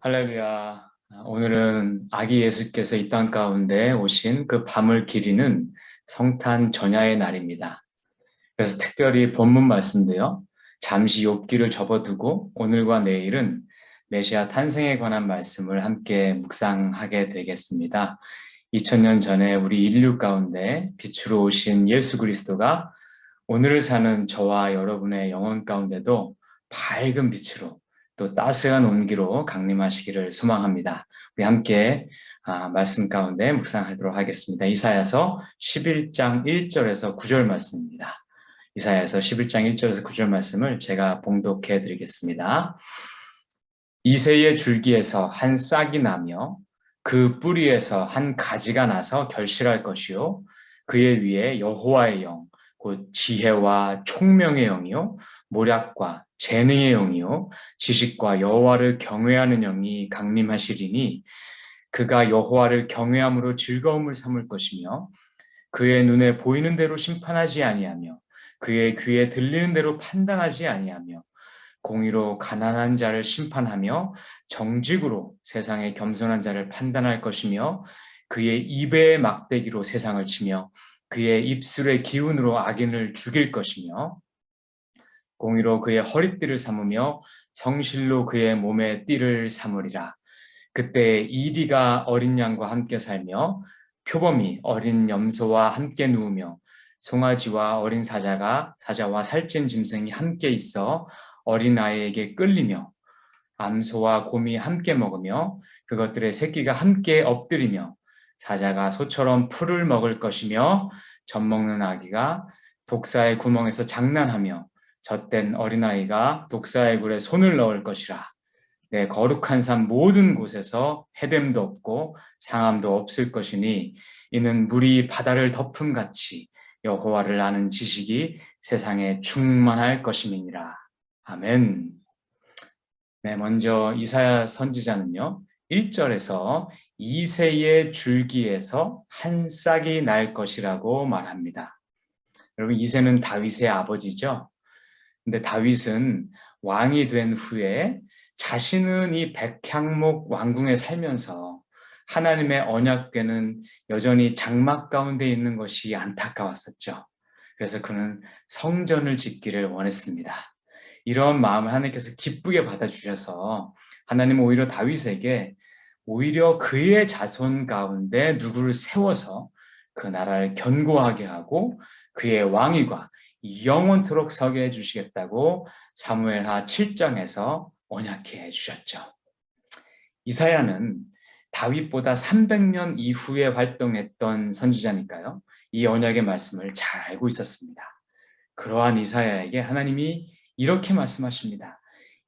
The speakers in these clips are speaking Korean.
할렐루야. 오늘은 아기 예수께서 이 땅 가운데 오신 그 밤을 기리는 성탄 전야의 날입니다. 그래서 특별히 본문 말씀도요. 잠시 욥기를 접어두고 오늘과 내일은 메시아 탄생에 관한 말씀을 함께 묵상하게 되겠습니다. 2000년 전에 우리 인류 가운데 빛으로 오신 예수 그리스도가 오늘을 사는 저와 여러분의 영혼 가운데도 밝은 빛으로 또 따스한 온기로 강림하시기를 소망합니다. 우리 함께 말씀 가운데 묵상하도록 하겠습니다. 이사야서 11장 1절에서 9절 말씀입니다. 이사야서 11장 1절에서 9절 말씀을 제가 봉독해 드리겠습니다. 이새의 줄기에서 한 싹이 나며 그 뿌리에서 한 가지가 나서 결실할 것이요 그의 위에 여호와의 영 곧 지혜와 총명의 영이요 모략과 재능의 영이요 지식과 여호와를 경외하는 영이 강림하시리니 그가 여호와를 경외함으로 즐거움을 삼을 것이며 그의 눈에 보이는 대로 심판하지 아니하며 그의 귀에 들리는 대로 판단하지 아니하며 공의로 가난한 자를 심판하며 정직으로 세상의 겸손한 자를 판단할 것이며 그의 입의 막대기로 세상을 치며 그의 입술의 기운으로 악인을 죽일 것이며 공의로 그의 허리띠를 삼으며 성실로 그의 몸의 띠를 삼으리라. 그때 이리가 어린 양과 함께 살며 표범이 어린 염소와 함께 누우며 송아지와 어린 사자와 살찐 짐승이 함께 있어 어린 아이에게 끌리며 암소와 곰이 함께 먹으며 그것들의 새끼가 함께 엎드리며 사자가 소처럼 풀을 먹을 것이며 젖먹는 아기가 독사의 구멍에서 장난하며 젖된 어린아이가 독사의 굴에 손을 넣을 것이라. 내 거룩한 삶 모든 곳에서 해됨도 없고 상함도 없을 것이니 이는 물이 바다를 덮음같이 여호와를 아는 지식이 세상에 충만할 것임이니라. 아멘. 네, 먼저 이사야 선지자는요. 1절에서 이새의 줄기에서 한 싹이 날 것이라고 말합니다. 여러분, 이새는 다윗의 아버지죠. 근데 다윗은 왕이 된 후에 자신은 이 백향목 왕궁에 살면서 하나님의 언약궤는 여전히 장막 가운데 있는 것이 안타까웠었죠. 그래서 그는 성전을 짓기를 원했습니다. 이런 마음을 하나님께서 기쁘게 받아주셔서 하나님은 오히려 다윗에게 오히려 그의 자손 가운데 누구를 세워서 그 나라를 견고하게 하고 그의 왕위가 영원토록 서게 해주시겠다고 사무엘하 7장에서 언약해 주셨죠. 이사야는 다윗보다 300년 이후에 활동했던 선지자니까요. 이 언약의 말씀을 잘 알고 있었습니다. 그러한 이사야에게 하나님이 이렇게 말씀하십니다.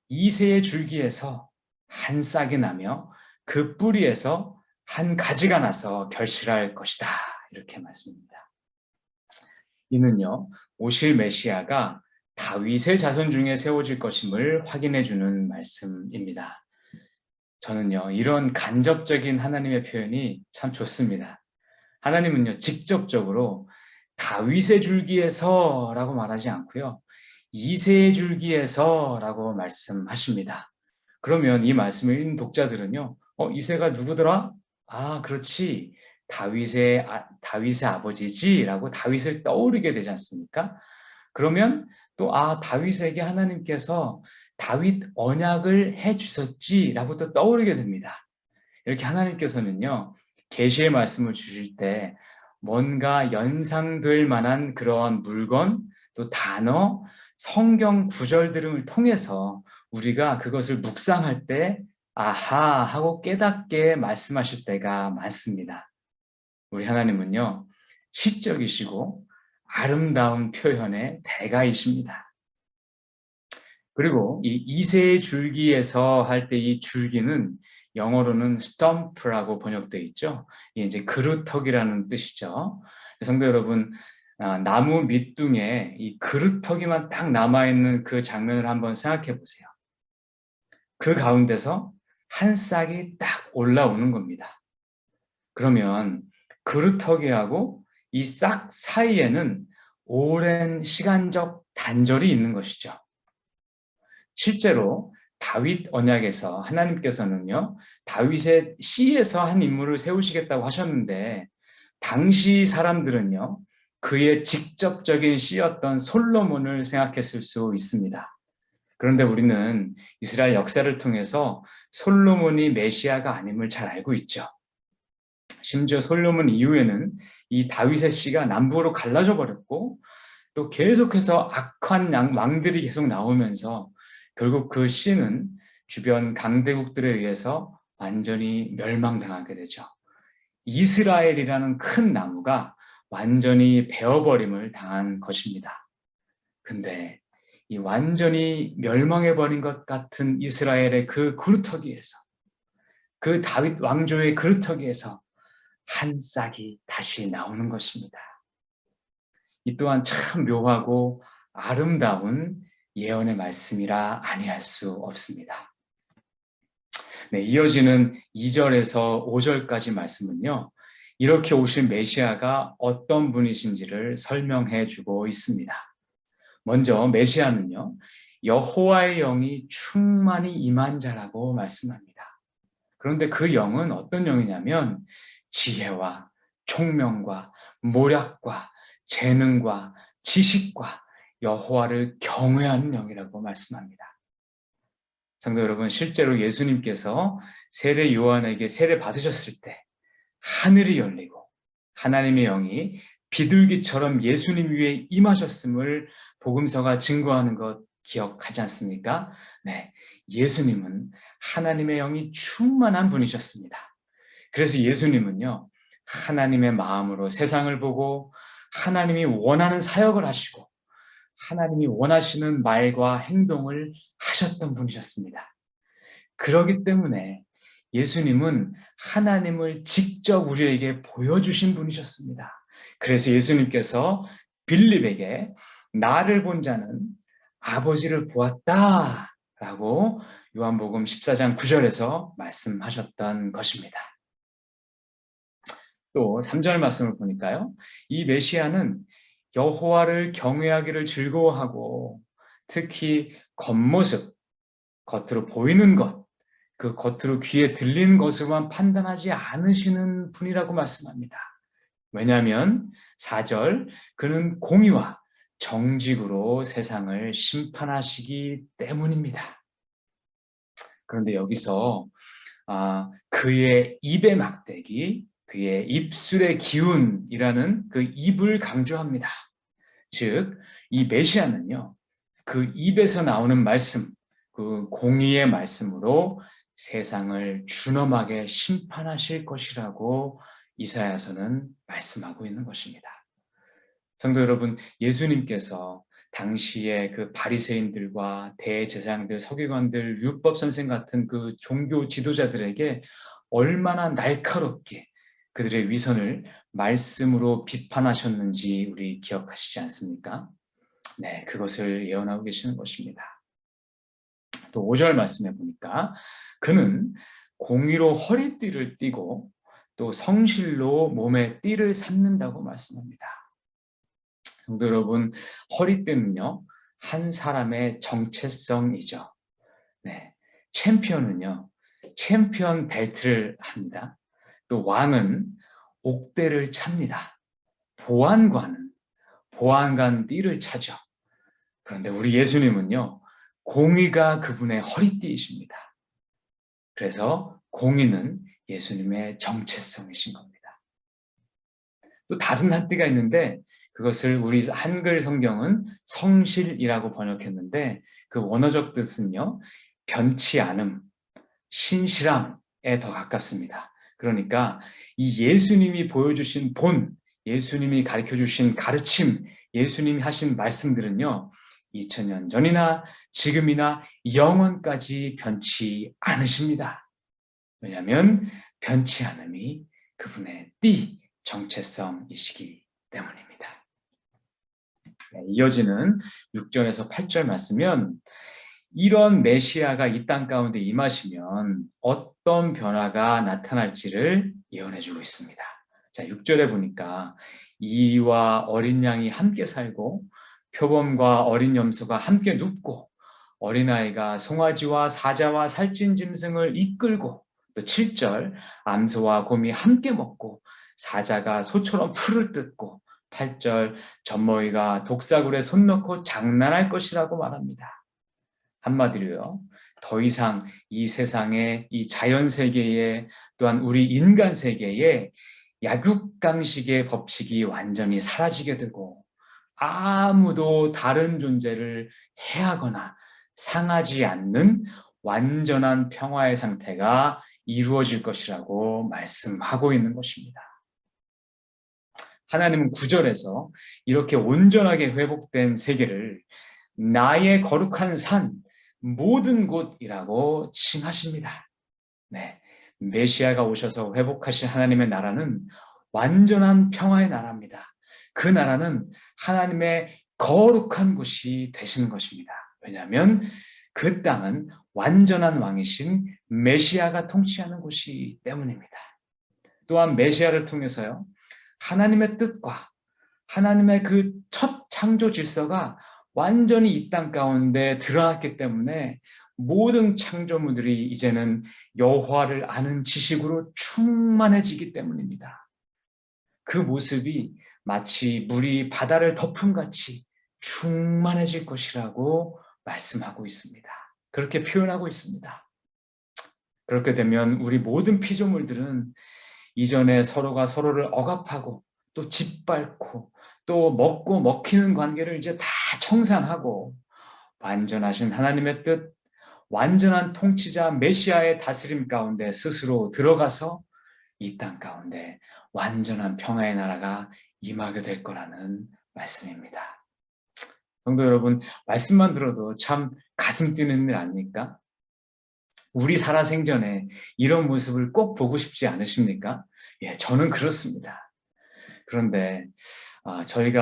이새의 줄기에서 한 싹이 나며 그 뿌리에서 한 가지가 나서 결실할 것이다. 이렇게 말씀입니다. 이는요, 오실 메시아가 다윗의 자손 중에 세워질 것임을 확인해 주는 말씀입니다. 저는요, 이런 간접적인 하나님의 표현이 참 좋습니다. 하나님은요, 직접적으로 다윗의 줄기에서라고 말하지 않고요. 이새의 줄기에서라고 말씀하십니다. 그러면 이 말씀을 읽는 독자들은요. 이새가 누구더라? 아, 그렇지. 다윗의 아버지지라고 다윗을 떠오르게 되지 않습니까? 그러면 또 다윗에게 하나님께서 다윗 언약을 해 주셨지라고 또 떠오르게 됩니다. 이렇게 하나님께서는요. 계시의 말씀을 주실 때 뭔가 연상될 만한 그러한 물건, 또 단어, 성경 구절 들음을 통해서 우리가 그것을 묵상할 때 아하 하고 깨닫게 말씀하실 때가 많습니다. 우리 하나님은요. 시적이시고 아름다운 표현의 대가이십니다. 그리고 이 이새의 줄기에서 할 때 이 줄기는 영어로는 stump라고 번역되어 있죠. 이게 이제 그루터기라는 뜻이죠. 성도 여러분, 나무 밑둥에 이 그루터기만 딱 남아있는 그 장면을 한번 생각해 보세요. 그 가운데서 한 싹이 딱 올라오는 겁니다. 그러면 그루터기하고 이 싹 사이에는 오랜 시간적 단절이 있는 것이죠. 실제로 다윗 언약에서 하나님께서는요, 다윗의 씨에서 한 인물을 세우시겠다고 하셨는데, 당시 사람들은요, 그의 직접적인 씨였던 솔로몬을 생각했을 수 있습니다. 그런데 우리는 이스라엘 역사를 통해서 솔로몬이 메시아가 아님을 잘 알고 있죠. 심지어 솔로몬 이후에는 이 다윗의 씨가 남부로 갈라져 버렸고, 또 계속해서 악한 왕들이 계속 나오면서 결국 그 씨는 주변 강대국들에 의해서 완전히 멸망당하게 되죠. 이스라엘이라는 큰 나무가 완전히 베어버림을 당한 것입니다. 근데 이 완전히 멸망해버린 것 같은 이스라엘의 그 그루터기에서, 그 다윗 왕조의 그루터기에서 한 싹이 다시 나오는 것입니다. 이 또한 참 묘하고 아름다운 예언의 말씀이라 아니할 수 없습니다. 네, 이어지는 2절에서 5절까지 말씀은요, 이렇게 오실 메시아가 어떤 분이신지를 설명해 주고 있습니다. 먼저 메시아는요, 여호와의 영이 충만히 임한 자라고 말씀합니다. 그런데 그 영은 어떤 영이냐면 지혜와 총명과 모략과 재능과 지식과 여호와를 경외하는 영이라고 말씀합니다. 성도 여러분, 실제로 예수님께서 세례 요한에게 세례 받으셨을 때 하늘이 열리고 하나님의 영이 비둘기처럼 예수님 위에 임하셨음을 복음서가 증거하는 것 기억하지 않습니까? 네, 예수님은 하나님의 영이 충만한 분이셨습니다. 그래서 예수님은요, 하나님의 마음으로 세상을 보고 하나님이 원하는 사역을 하시고 하나님이 원하시는 말과 행동을 하셨던 분이셨습니다. 그렇기 때문에 예수님은 하나님을 직접 우리에게 보여주신 분이셨습니다. 그래서 예수님께서 빌립에게 나를 본 자는 아버지를 보았다라고 요한복음 14장 9절에서 말씀하셨던 것입니다. 또 3절 말씀을 보니까요, 이 메시아는 여호와를 경외하기를 즐거워하고 특히 겉모습, 겉으로 보이는 것, 그 겉으로 귀에 들리는 것으로만 판단하지 않으시는 분이라고 말씀합니다. 왜냐하면 4절, 그는 공의와 정직으로 세상을 심판하시기 때문입니다. 그런데 여기서 그의 입의 막대기, 그의 입술의 기운이라는 그 입을 강조합니다. 즉, 이 메시아는요, 그 입에서 나오는 말씀, 그 공의의 말씀으로 세상을 준엄하게 심판하실 것이라고 이사야서는 말씀하고 있는 것입니다. 성도 여러분, 예수님께서 당시에 그 바리새인들과 대제사장들, 서기관들, 율법 선생 같은 그 종교 지도자들에게 얼마나 날카롭게 그들의 위선을 말씀으로 비판하셨는지 우리 기억하시지 않습니까? 네, 그것을 예언하고 계시는 것입니다. 또 5절 말씀해 보니까 그는 공의로 허리띠를 띠고 또 성실로 몸에 띠를 삼는다고 말씀합니다. 성도 여러분, 허리띠는요, 한 사람의 정체성이죠. 네, 챔피언은요, 챔피언 벨트를 합니다. 또 왕은 옥대를 찹니다. 보안관은 보안관 띠를 차죠. 그런데 우리 예수님은요, 공의가 그분의 허리띠이십니다. 그래서 공의는 예수님의 정체성이신 겁니다. 또 다른 한 띠가 있는데 그것을 우리 한글 성경은 성실이라고 번역했는데 그 원어적 뜻은요, 변치 않음, 신실함에 더 가깝습니다. 그러니까 이 예수님이 보여주신 본, 예수님이 가르쳐주신 가르침, 예수님이 하신 말씀들은요, 2000년 전이나 지금이나 영원까지 변치 않으십니다. 왜냐하면 변치 않음이 그분의 띠, 정체성이시기 때문입니다. 네, 이어지는 6절에서 8절 말씀은 이런 메시아가 이 땅 가운데 임하시면 어떤 변화가 나타날지를 예언해주고 있습니다. 자, 6절에 보니까 이와 어린 양이 함께 살고 표범과 어린 염소가 함께 눕고 어린아이가 송아지와 사자와 살찐 짐승을 이끌고, 또 7절 암소와 곰이 함께 먹고 사자가 소처럼 풀을 뜯고, 8절 젖먹이가 독사굴에 손 넣고 장난할 것이라고 말합니다. 한마디로요, 더 이상 이 세상의 이 자연 세계에, 또한 우리 인간 세계에 약육강식의 법칙이 완전히 사라지게 되고, 아무도 다른 존재를 해하거나 상하지 않는 완전한 평화의 상태가 이루어질 것이라고 말씀하고 있는 것입니다. 하나님은 9절에서 이렇게 온전하게 회복된 세계를 나의 거룩한 산, 모든 곳이라고 칭하십니다. 네, 메시아가 오셔서 회복하신 하나님의 나라는 완전한 평화의 나라입니다. 그 나라는 하나님의 거룩한 곳이 되시는 것입니다. 왜냐하면 그 땅은 완전한 왕이신 메시아가 통치하는 곳이기 때문입니다. 또한 메시아를 통해서요, 하나님의 뜻과 하나님의 그 첫 창조 질서가 완전히 이 땅 가운데 드러났기 때문에 모든 창조물들이 이제는 여호와를 아는 지식으로 충만해지기 때문입니다. 그 모습이 마치 물이 바다를 덮음 같이 충만해질 것이라고 말씀하고 있습니다. 그렇게 표현하고 있습니다. 그렇게 되면 우리 모든 피조물들은 이전에 서로가 서로를 억압하고 또 짓밟고 또 먹고 먹히는 관계를 이제 다 청산하고, 완전하신 하나님의 뜻, 완전한 통치자 메시아의 다스림 가운데 스스로 들어가서 이 땅 가운데 완전한 평화의 나라가 임하게 될 거라는 말씀입니다. 성도 여러분, 말씀만 들어도 참 가슴 뛰는 일 아닙니까? 우리 살아생전에 이런 모습을 꼭 보고 싶지 않으십니까? 예, 저는 그렇습니다. 그런데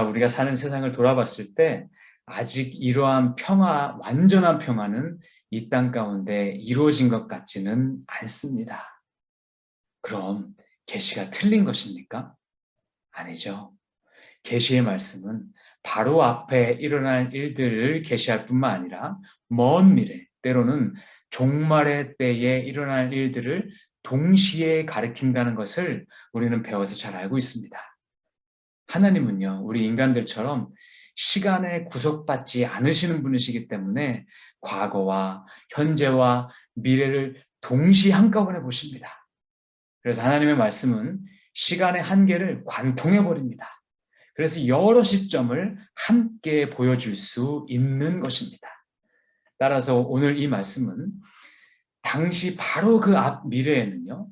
우리가 사는 세상을 돌아봤을 때 아직 이러한 평화, 완전한 평화는 이 땅 가운데 이루어진 것 같지는 않습니다. 그럼 계시가 틀린 것입니까? 아니죠. 계시의 말씀은 바로 앞에 일어날 일들을 계시할 뿐만 아니라 먼 미래, 때로는 종말의 때에 일어날 일들을 동시에 가리킨다는 것을 우리는 배워서 잘 알고 있습니다. 하나님은요, 우리 인간들처럼 시간에 구속받지 않으시는 분이시기 때문에 과거와 현재와 미래를 동시에 한꺼번에 보십니다. 그래서 하나님의 말씀은 시간의 한계를 관통해 버립니다. 그래서 여러 시점을 함께 보여줄 수 있는 것입니다. 따라서 오늘 이 말씀은 당시 바로 그 앞 미래에는요,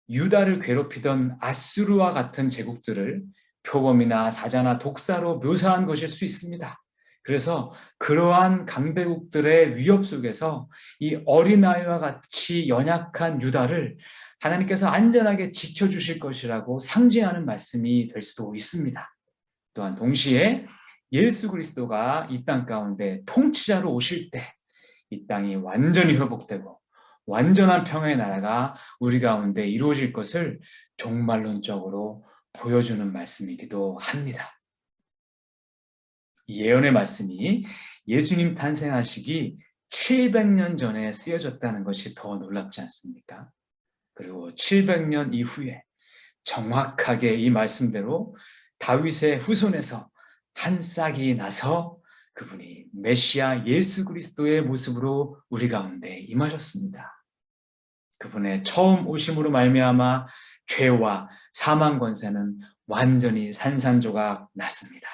유다를 괴롭히던 아수르와 같은 제국들을 표범이나 사자나 독사로 묘사한 것일 수 있습니다. 그래서 그러한 강대국들의 위협 속에서 이 어린아이와 같이 연약한 유다를 하나님께서 안전하게 지켜주실 것이라고 상징하는 말씀이 될 수도 있습니다. 또한 동시에 예수 그리스도가 이 땅 가운데 통치자로 오실 때 이 땅이 완전히 회복되고 완전한 평화의 나라가 우리 가운데 이루어질 것을 종말론적으로 보여주는 말씀이기도 합니다. 이 예언의 말씀이 예수님 탄생하시기 700년 전에 쓰여졌다는 것이 더 놀랍지 않습니까? 그리고 700년 이후에 정확하게 이 말씀대로 다윗의 후손에서 한 싹이 나서 그분이 메시아 예수 그리스도의 모습으로 우리 가운데 임하셨습니다. 그분의 처음 오심으로 말미암아 죄와 사망 권세는 완전히 산산조각 났습니다.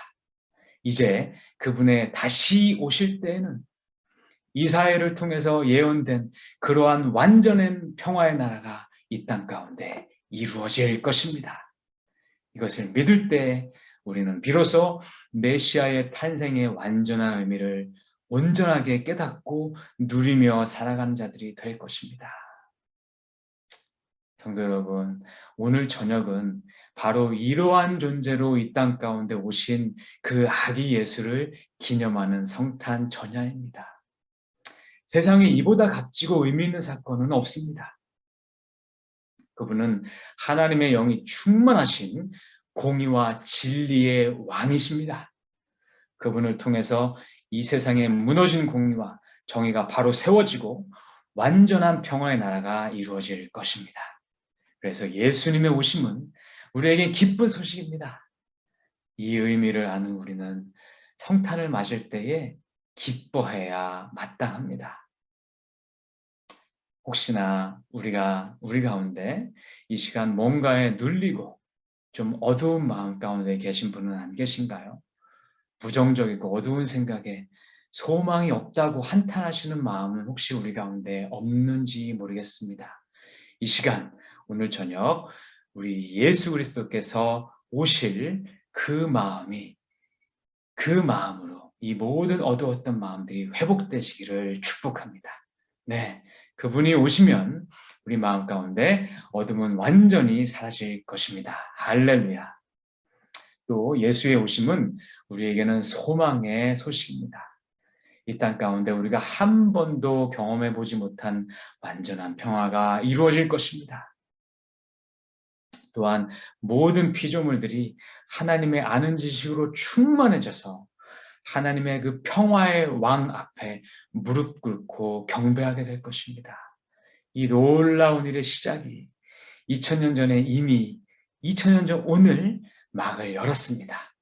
이제 그분의 다시 오실 때에는 이사야를 통해서 예언된 그러한 완전한 평화의 나라가 이 땅 가운데 이루어질 것입니다. 이것을 믿을 때 우리는 비로소 메시아의 탄생의 완전한 의미를 온전하게 깨닫고 누리며 살아가는 자들이 될 것입니다. 성도 여러분, 오늘 저녁은 바로 이러한 존재로 이 땅 가운데 오신 그 아기 예수를 기념하는 성탄 전야입니다. 세상에 이보다 값지고 의미 있는 사건은 없습니다. 그분은 하나님의 영이 충만하신 공의와 진리의 왕이십니다. 그분을 통해서 이 세상에 무너진 공의와 정의가 바로 세워지고 완전한 평화의 나라가 이루어질 것입니다. 그래서 예수님의 오심은 우리에게 기쁜 소식입니다. 이 의미를 아는 우리는 성탄을 맞을 때에 기뻐해야 마땅합니다. 혹시나 우리 가운데 이 시간 뭔가에 눌리고 좀 어두운 마음 가운데 계신 분은 안 계신가요? 부정적이고 어두운 생각에 소망이 없다고 한탄하시는 마음은 혹시 우리 가운데 없는지 모르겠습니다. 이 시간, 오늘 저녁 우리 예수 그리스도께서 오실 그 마음으로 이 모든 어두웠던 마음들이 회복되시기를 축복합니다. 네, 그분이 오시면 우리 마음 가운데 어둠은 완전히 사라질 것입니다. 할렐루야. 또 예수의 오심은 우리에게는 소망의 소식입니다. 이 땅 가운데 우리가 한 번도 경험해 보지 못한 완전한 평화가 이루어질 것입니다. 또한 모든 피조물들이 하나님의 아는 지식으로 충만해져서 하나님의 그 평화의 왕 앞에 무릎 꿇고 경배하게 될 것입니다. 이 놀라운 일의 시작이 2000년 전에 이미 2000년 전 오늘 막을 열었습니다.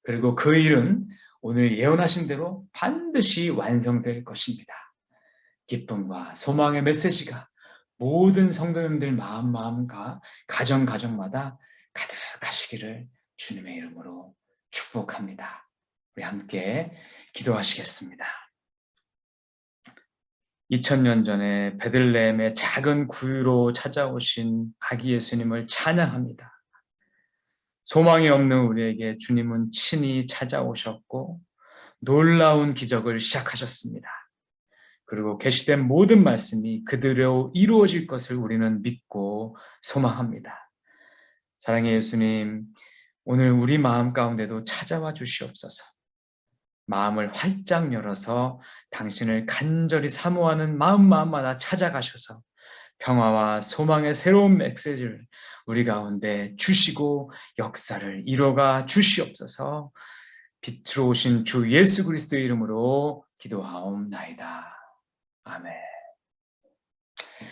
그리고 그 일은 오늘 예언하신 대로 반드시 완성될 것입니다. 기쁨과 소망의 메시지가 모든 성도님들 마음과 가정마다 가득하시기를 주님의 이름으로 축복합니다. 우리 함께 기도하시겠습니다. 2000년 전에 베들레헴의 작은 구유로 찾아오신 아기 예수님을 찬양합니다. 소망이 없는 우리에게 주님은 친히 찾아오셨고 놀라운 기적을 시작하셨습니다. 그리고 계시된 모든 말씀이 그대로 이루어질 것을 우리는 믿고 소망합니다. 사랑의 예수님, 오늘 우리 마음 가운데도 찾아와 주시옵소서. 마음을 활짝 열어서 당신을 간절히 사모하는 마음마다 찾아가셔서 평화와 소망의 새로운 메시지를 우리 가운데 주시고 역사를 이뤄가 주시옵소서. 빛으로 오신 주 예수 그리스도의 이름으로 기도하옵나이다. 아멘.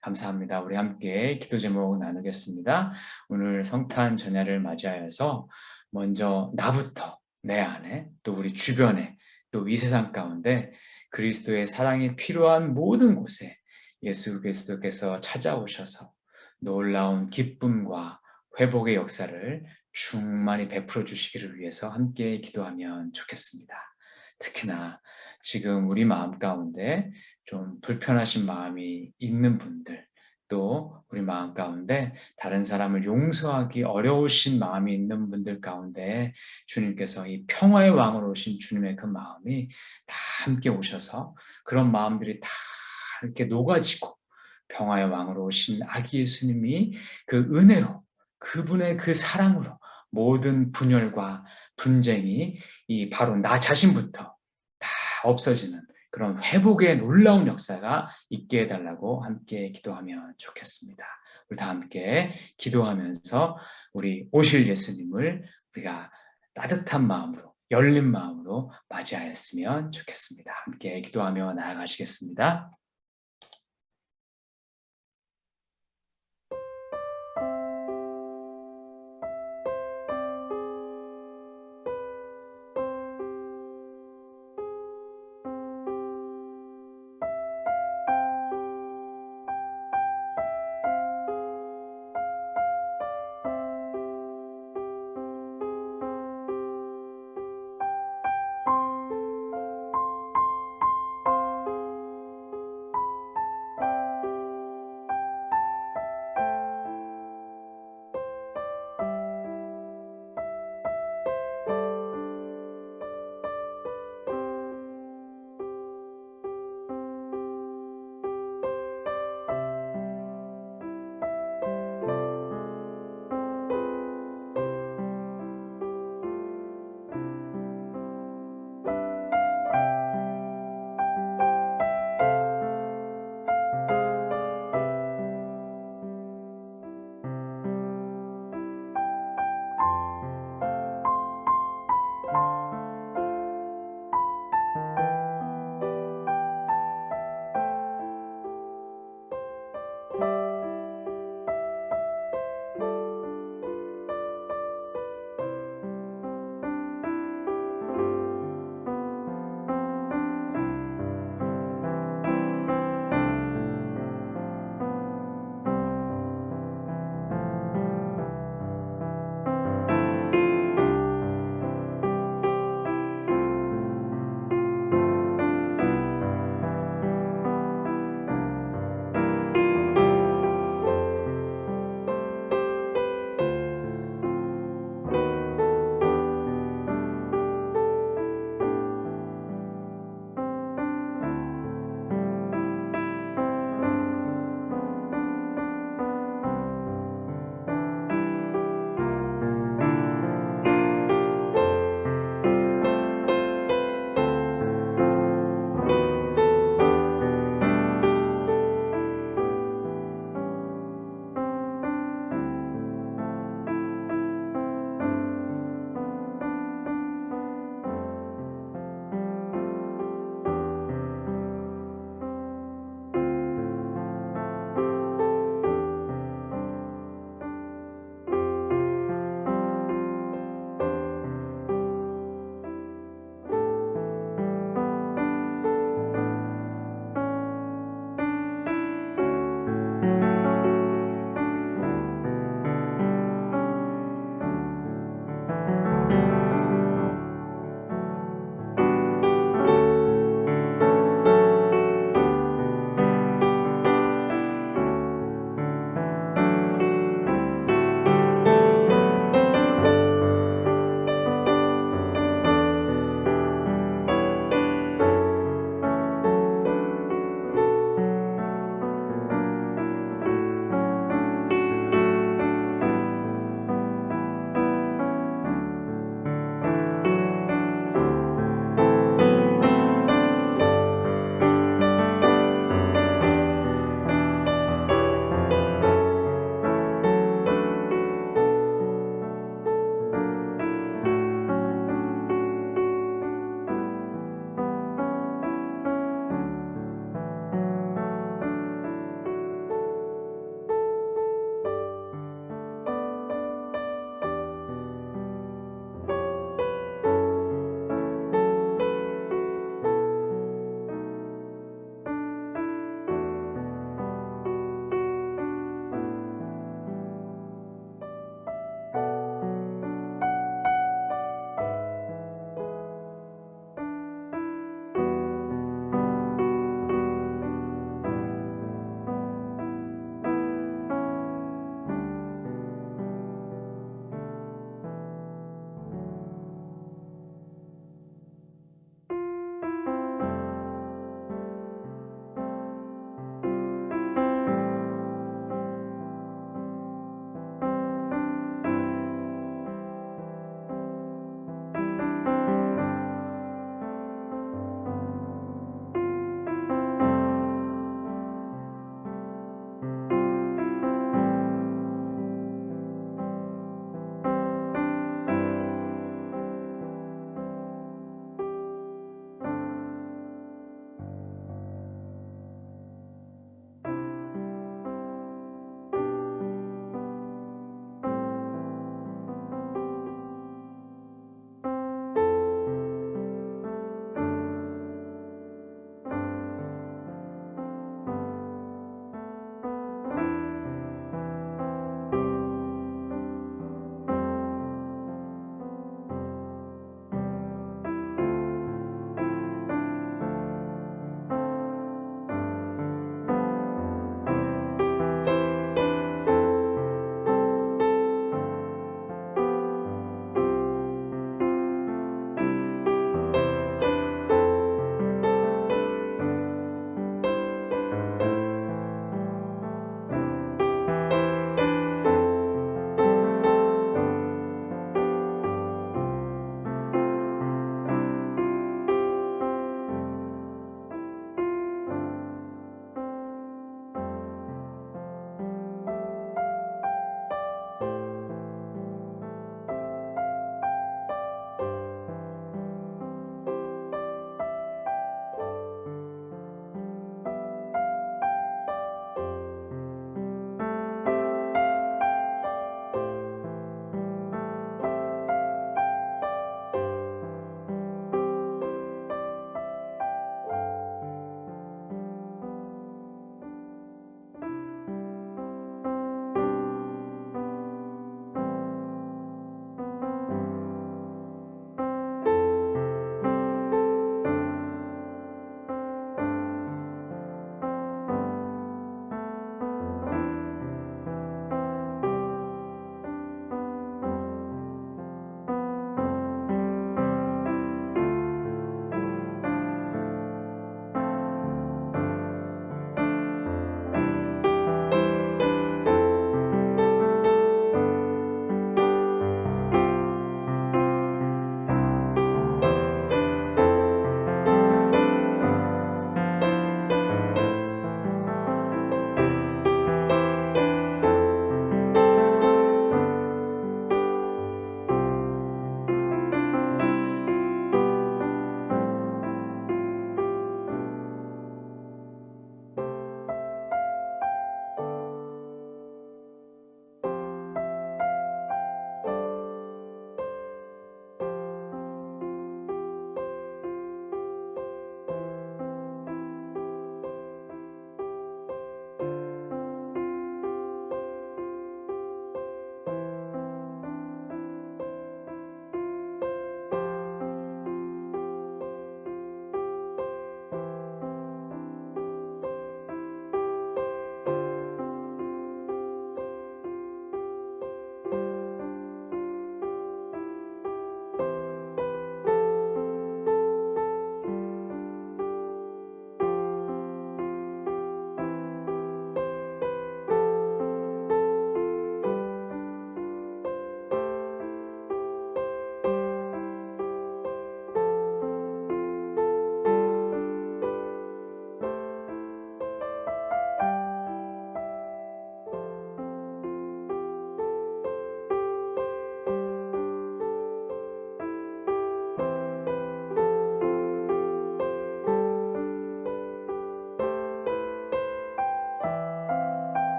감사합니다. 우리 함께 기도 제목 나누겠습니다. 오늘 성탄 전야를 맞이하여서 먼저 나부터 내 안에 또 우리 주변에 또 이 세상 가운데 그리스도의 사랑이 필요한 모든 곳에 예수 그리스도께서 찾아오셔서 놀라운 기쁨과 회복의 역사를 충만히 베풀어 주시기를 위해서 함께 기도하면 좋겠습니다. 특히나 지금 우리 마음 가운데 좀 불편하신 마음이 있는 분들, 또 우리 마음 가운데 다른 사람을 용서하기 어려우신 마음이 있는 분들 가운데 주님께서 이 평화의 왕으로 오신 주님의 그 마음이 다 함께 오셔서 그런 마음들이 다 이렇게 녹아지고 평화의 왕으로 오신 아기 예수님이 그 은혜로 그분의 그 사랑으로 모든 분열과 분쟁이 이 바로 나 자신부터 다 없어지는 그런 회복의 놀라운 역사가 있게 해달라고 함께 기도하면 좋겠습니다. 우리 다 함께 기도하면서 우리 오실 예수님을 우리가 따뜻한 마음으로 열린 마음으로 맞이하였으면 좋겠습니다. 함께 기도하며 나아가시겠습니다.